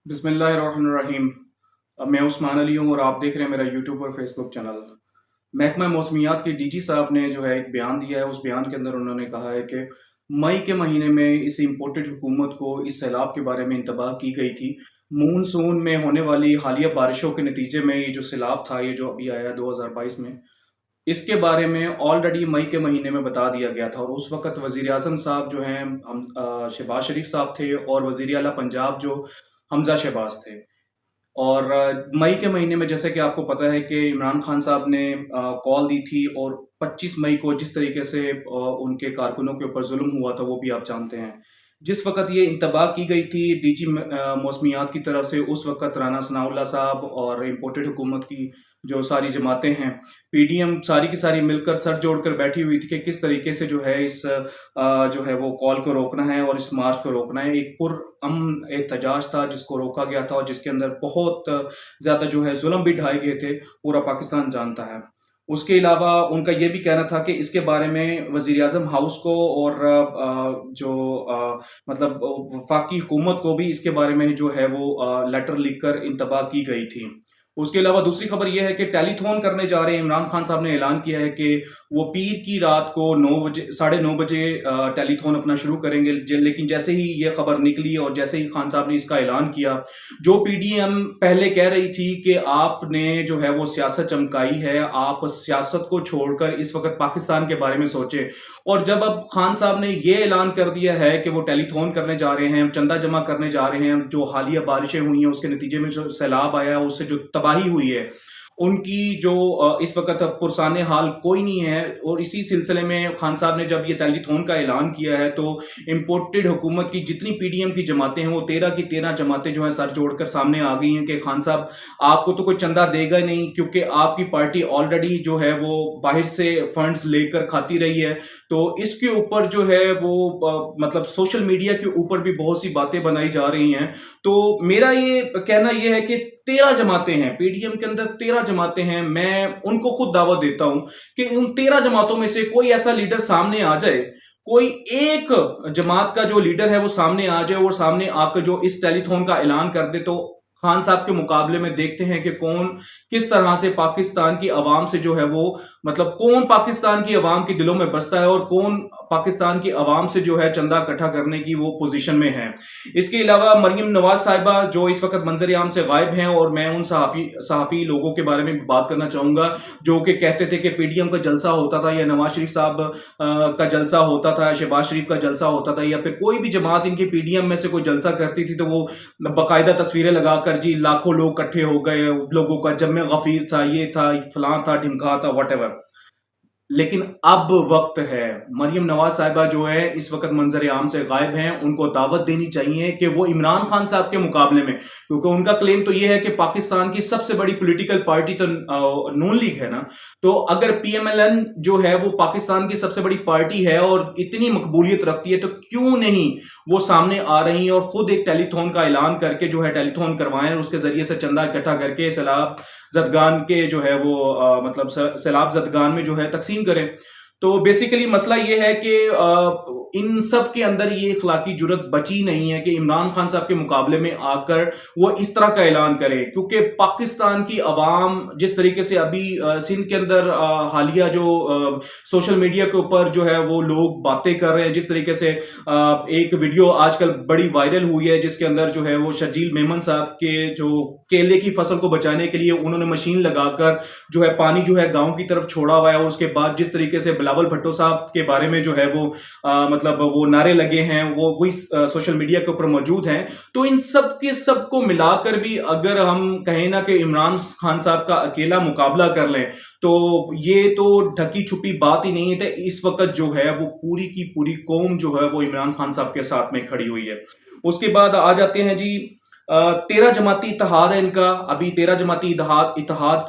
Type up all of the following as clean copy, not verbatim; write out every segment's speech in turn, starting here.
बिस्मिल्लाहिर्रहमानिर्रहीम। मैं उस्मान अली हूँ और आप देख रहे हैं मेरा यूट्यूब और फेसबुक चैनल। महकमा मौसमियात के डीजी साहब ने जो है एक बयान दिया है। उस बयान के अंदर उन्होंने कहा है कि मई के महीने में इस इम्पोर्टेड हुकूमत को इस सैलाब के बारे में इंतबाह की गई थी। मानसून में होने वाली हालिया बारिशों के नतीजे में ये जो सैलाब था, ये जो अभी आया 2022 में, इसके बारे में ऑलरेडी मई के महीने में बता दिया गया था। और उस वक्त वज़ीर आज़म साहब जो हैं शहबाज शरीफ साहब थे, और वज़ीर आला पंजाब जो हमज़ा शहबाज थे। और मई के महीने में जैसे कि आपको पता है कि इमरान खान साहब ने कॉल दी थी, और 25 मई को जिस तरीके से उनके कारकुनों के ऊपर जुल्म हुआ था वो भी आप जानते हैं। जिस वक़्त ये इंतबाह की गई थी डीजी मौसमियात की तरफ से, उस वक़्त राना सनाउल्लाह साहब और इम्पोर्टेड हुकूमत की जो सारी जमातें हैं, पीडीएम सारी की सारी मिलकर सर जोड़कर बैठी हुई थी कि किस तरीके से जो है इस जो है वो कॉल को रोकना है और इस मार्च को रोकना है। एक पुरअमन एहतजाज था जिसको रोका गया था, और जिसके अंदर बहुत ज़्यादा जो है जुल्म भी ढाए गए थे, पूरा पाकिस्तान जानता है। उसके अलावा उनका ये भी कहना था कि इसके बारे में वज़ीर-ए-आज़म हाउस को और मतलब वफ़ाकी हुकूमत को भी इसके बारे में जो है वो लेटर लिखकर इंतबाह की गई थी। उसके अलावा दूसरी खबर ये है कि टेलीथॉन करने जा रहे हैं। इमरान खान साहब ने ऐलान किया है कि वो पीर की रात को 9 बजे, साढ़े 9 बजे टेलीथॉन अपना शुरू करेंगे। लेकिन जैसे ही ये खबर निकली और जैसे ही खान साहब ने इसका ऐलान किया, जो पीडीएम पहले कह रही थी कि आपने जो है वो सियासत चमकाई है, आप सियासत को छोड़कर इस वक्त पाकिस्तान के बारे में सोचे, और जब अब खान साहब ने ये ऐलान कर दिया है कि वो टेलीथॉन करने जा रहे हैं, चंदा जमा करने जा रहे हैं, जो हालिया बारिशें हुई हैं उसके नतीजे में जो सैलाब आया है, उससे जो तबाही हुई है, उनकी जो इस वक्त पुरसाने हाल कोई नहीं है। और इसी सिलसिले में खान साहब ने जब ये टेलीथॉन का ऐलान किया है, तो इम्पोर्टेड हुकूमत की जितनी पीडीएम की जमातें हैं, वो 13 की 13 जमातें जो हैं सर जोड़कर सामने आ गई हैं कि खान साहब, आपको तो कोई चंदा देगा ही नहीं, क्योंकि आपकी पार्टी ऑलरेडी जो है वो बाहर से फंड्स लेकर खाती रही है। तो इसके ऊपर जो है वो मतलब सोशल मीडिया के ऊपर भी बहुत सी बातें बनाई जा रही हैं। तो मेरा ये कहना ये है कि 13 जमातें हैं पीडीएम के अंदर, 13 जमातें हैं। मैं उनको खुद दावत देता हूं कि उन 13 जमातों में से कोई ऐसा लीडर सामने आ जाए, कोई एक जमात का जो लीडर है वो सामने आ जाए, और सामने आकर जो इस टेलीथॉन का ऐलान कर दे, तो खान साहब के मुकाबले में देखते हैं कि कौन किस तरह से पाकिस्तान की आवाम से जो है वो, मतलब कौन पाकिस्तान की आवाम के दिलों में बसता है, और कौन पाकिस्तान की आवाम से जो है चंदा इकट्ठा करने की वो पोजीशन में है। इसके अलावा मरियम नवाज साहिबा जो इस वक्त मंजर आम से गायब हैं, और मैं उन सहाफ़ी लोगों के बारे में भी बात करना चाहूंगा जो कि कहते थे कि पीडीएम का जलसा होता था, या नवाज शरीफ साहब का जलसा होता था, शहबाज शरीफ का जलसा होता था, या फिर कोई भी जमात इनकी पीडीएम में से कोई जलसा करती थी, तो वो बाकायदा तस्वीरें लगाकर जी लाखों लोग इकट्ठे हो गए, लोगों का जम्मे गफीर था, ये था, फलां था, ढिमका था, वट। लेकिन अब वक्त है, मरियम नवाज साहिबा जो है इस वक्त मंजर आम से गायब हैं, उनको दावत देनी चाहिए कि वो इमरान खान साहब के मुकाबले में, क्योंकि उनका क्लेम तो ये है कि पाकिस्तान की सबसे बड़ी पॉलिटिकल पार्टी तो नून लीग है ना। तो अगर पीएमएलएन जो है वो पाकिस्तान की सबसे बड़ी पार्टी है और इतनी मकबूलियत रखती है, तो क्यों नहीं वो सामने आ रही है और खुद एक टेलीथॉन का ऐलान करके जो है टेलीथॉन करवाएं, और उसके जरिए से चंदा इकट्ठा करके सैलाब जदगान के जो है वो मतलब सैलाब जदगान में जो है तकसीम करें। तो बेसिकली मसला ये है कि इन सब के अंदर ये इखलाकी जुर्रत बची नहीं है कि इमरान खान साहब के मुकाबले में आकर वो इस तरह का ऐलान करे, क्योंकि पाकिस्तान की आवाम जिस तरीके से अभी सिंध के अंदर हालिया जो सोशल मीडिया के ऊपर जो है वो लोग बातें कर रहे हैं, जिस तरीके से एक वीडियो आजकल बड़ी वायरल हुई है जिसके अंदर जो है वो शर्जील मेमन साहब के जो केले की फसल को बचाने के लिए उन्होंने मशीन लगाकर जो है पानी जो है गांव की तरफ छोड़ा हुआ है, और उसके बाद जिस तरीके से बिलावल भुट्टो साहब के बारे में जो है वो मतलब वो नारे लगे हैं, वो वही सोशल मीडिया के ऊपर मौजूद हैं। तो इन सब के सब को मिलाकर भी अगर हम कहें ना कि इमरान खान साहब का अकेला मुकाबला कर लें, तो ये तो ढकी छुपी बात ही नहीं है। तो इस वक्त जो है वो पूरी की पूरी कौम जो है वो इमरान खान साहब के साथ में खड़ी हुई है। उसके बाद आ जाते हैं जी 13 जमाती इत्तेहाद है इनका। अभी 13 जमाती इत्तेहाद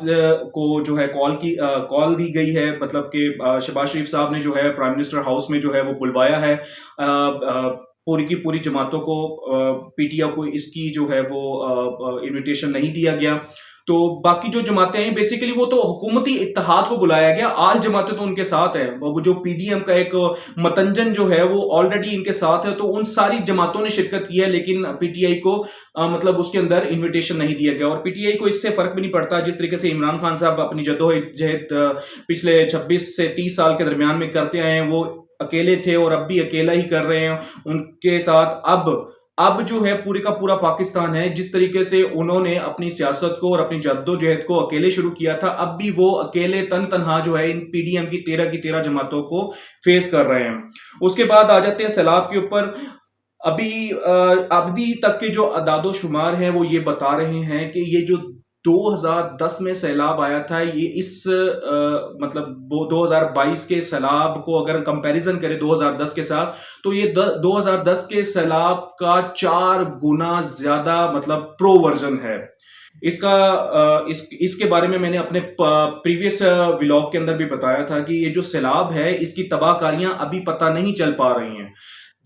को जो है कॉल दी गई है, मतलब कि शहबाज शरीफ साहब ने जो है प्राइम मिनिस्टर हाउस में जो है वो बुलवाया है पूरी की पूरी जमातों को पीटीआई को इसकी जो है वो इनविटेशन नहीं दिया गया। तो बाकी जो जमातें हैं बेसिकली वो तो हुकूमती इत्तेहाद को बुलाया गया, आल जमातें तो उनके साथ हैं। वो जो पीडीएम का एक मतंजन जो है वो ऑलरेडी इनके साथ है, तो उन सारी जमातों ने शिरकत की है, लेकिन पीटीआई को मतलब उसके अंदर इनविटेशन नहीं दिया गया। और पीटीआई को इससे फर्क भी नहीं पड़ता, जिस तरीके से इमरान खान साहब अपनी जद्दोजहद पिछले 26 से 30 साल के दरमियान में करते आए हैं, वो अकेले थे और अब भी अकेला ही कर रहे हैं। उनके साथ अब जो है पूरे का पूरा पाकिस्तान है। जिस तरीके से उन्होंने अपनी सियासत को और अपनी जद्दोजहद को अकेले शुरू किया था, अब भी वो अकेले तनहा जो है इन पीडीएम की 13 की 13 जमातों को फेस कर रहे हैं। उसके बाद आ जाते हैं सैलाब के ऊपर। अभी तक के जो अदादो शुमार हैं वो ये बता रहे हैं कि ये जो 2010 में सैलाब आया था, ये मतलब 2022 के सैलाब को अगर कंपैरिजन करें 2010 के साथ, तो ये 2010 के सैलाब का 4 गुना ज्यादा मतलब प्रो वर्जन है इसके बारे में। मैंने अपने प्रीवियस व्लॉग के अंदर भी बताया था कि ये जो सैलाब है इसकी तबाहकारियां अभी पता नहीं चल पा रही हैं।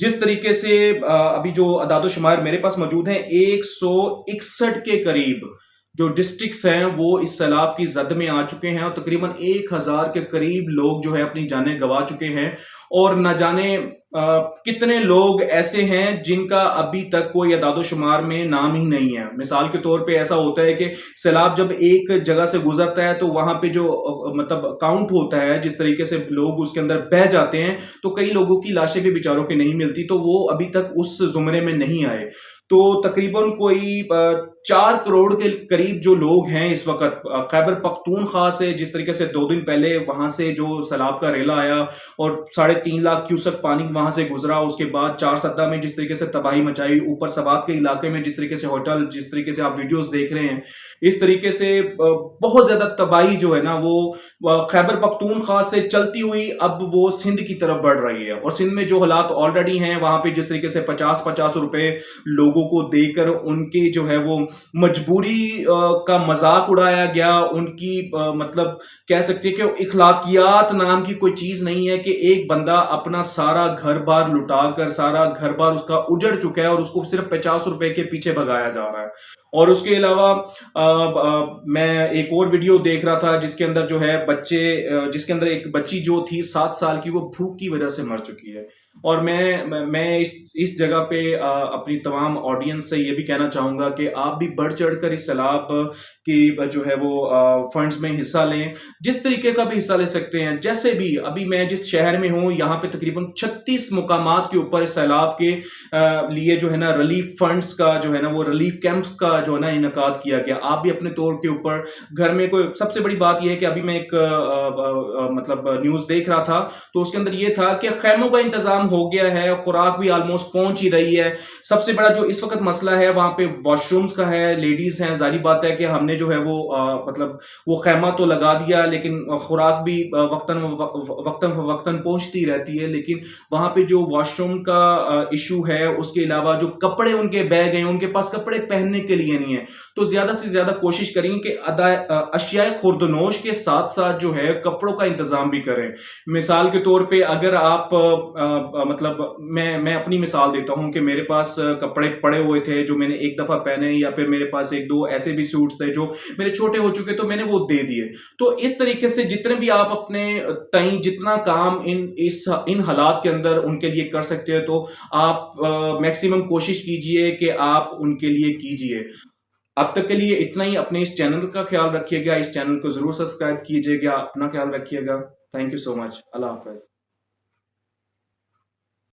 जिस तरीके से अभी जो अदादो शुमार मेरे पास मौजूद हैं, 161 के करीब जो डिस्ट्रिक्ट्स हैं वो इस सैलाब की जद में आ चुके हैं और तकरीबन 1000 के करीब लोग जो है अपनी जानें गंवा चुके हैं। और न जाने कितने लोग ऐसे हैं जिनका अभी तक कोई अदादो शुमार में नाम ही नहीं है। मिसाल के तौर पे ऐसा होता है कि सैलाब जब एक जगह से गुजरता है तो वहां पे जो मतलब काउंट होता है, जिस तरीके से लोग उसके अंदर बह जाते हैं, तो कई लोगों की लाशें भी बेचारों की नहीं मिलती, तो वो अभी तक उस जुमरे में नहीं आए। तो तकरीबन कोई 4 करोड़ के करीब जो लोग हैं इस वक्त खैबर पख्तूनख्वा से, जिस तरीके से 2 दिन पहले वहां से जो सैलाब का रेला आया और 3.5 लाख क्यूसेक पानी वहां से गुजरा, उसके बाद 4 सद्दा में जिस तरीके से तबाही मचाई, ऊपर सवात के इलाके में जिस तरीके से होटल, जिस तरीके से आप वीडियोस देख रहे हैं, इस तरीके से बहुत ज्यादा तबाही जो है ना वो खैबर पख्तूनख्वा से चलती हुई अब वो सिंध की तरफ बढ़ रही है। और सिंध में जो हालात ऑलरेडी हैं, वहां पे जिस तरीके से 50-50 रुपए लोगों को देकर उनकी जो है वो मजबूरी का मजाक उड़ाया गया, उनकी मतलब कह सकते हैं कि इखलाकियात नाम की कोई चीज नहीं है कि एक बंदा अपना सारा घर बार लुटाकर, सारा घर बार उसका उजड़ चुका है और उसको सिर्फ 50 रुपए के पीछे भगाया जा रहा है। और उसके अलावा मैं एक और वीडियो देख रहा था जिसके अंदर जो है जिसके अंदर एक बच्ची जो थी 7 साल की, वो भूख की वजह से मर चुकी है। और मैं इस जगह पे अपनी तमाम ऑडियंस से ये भी कहना चाहूंगा कि आप भी बढ़ चढ़कर इस सैलाब की जो है वो फंड्स में हिस्सा लें, जिस तरीके का भी हिस्सा ले सकते हैं। जैसे भी अभी मैं जिस शहर में हूँ, यहाँ पे तकरीबन 36 मुकामात के ऊपर सैलाब के लिए जो है ना रिलीफ फंड्स का जो है ना वो रिलीफ कैंप्स का जो है ना इनकाद किया गया। आप भी अपने तौर के ऊपर घर में कोई, सबसे बड़ी बात यह है कि अभी मैं एक मतलब न्यूज देख रहा था, तो उसके अंदर यह था कि खैमों का इंतजाम हो गया है, खुराक भी ऑलमोस्ट पहुंच ही रही है। सबसे बड़ा जो इस वक्त मसला है वहां पे वॉशरूम्स का है, लेडीज हैं, जारी बात है कि हमने जो है वो मतलब वो खैमा तो लगा दिया, लेकिन खुराक भी वक्तन पहुंचती रहती है, लेकिन वहां पे जो वॉशरूम का इशू है, उसके अलावा जो कपड़े उनके बैग हैं, उनके पास कपड़े पहनने के लिए नहीं है। तो ज्यादा से ज्यादा कोशिश करेंगे कि अशियाए खुर्दनोश के साथ साथ जो है कपड़ों का इंतजाम भी करें। मिसाल के तौर पे अगर आप मतलब मैं अपनी मिसाल देता हूं कि मेरे पास कपड़े पड़े हुए थे जो मैंने एक दफा पहने, या फिर मेरे पास 1-2 ऐसे भी सूट्स थे जो मेरे छोटे हो चुके, तो मैंने वो दे दिए। तो इस तरीके से जितने भी आप अपने तई जितना काम इन हालात के अंदर उनके लिए कर सकते हो, तो आप मैक्सिमम कोशिश कीजिए कि आप उनके लिए कीजिए। अब तक के लिए इतना ही। अपने इस चैनल का ख्याल रखिएगा, इस चैनल को जरूर सब्सक्राइब कीजिएगा, अपना ख्याल रखिएगा। Thank you so much. Allah Hafiz.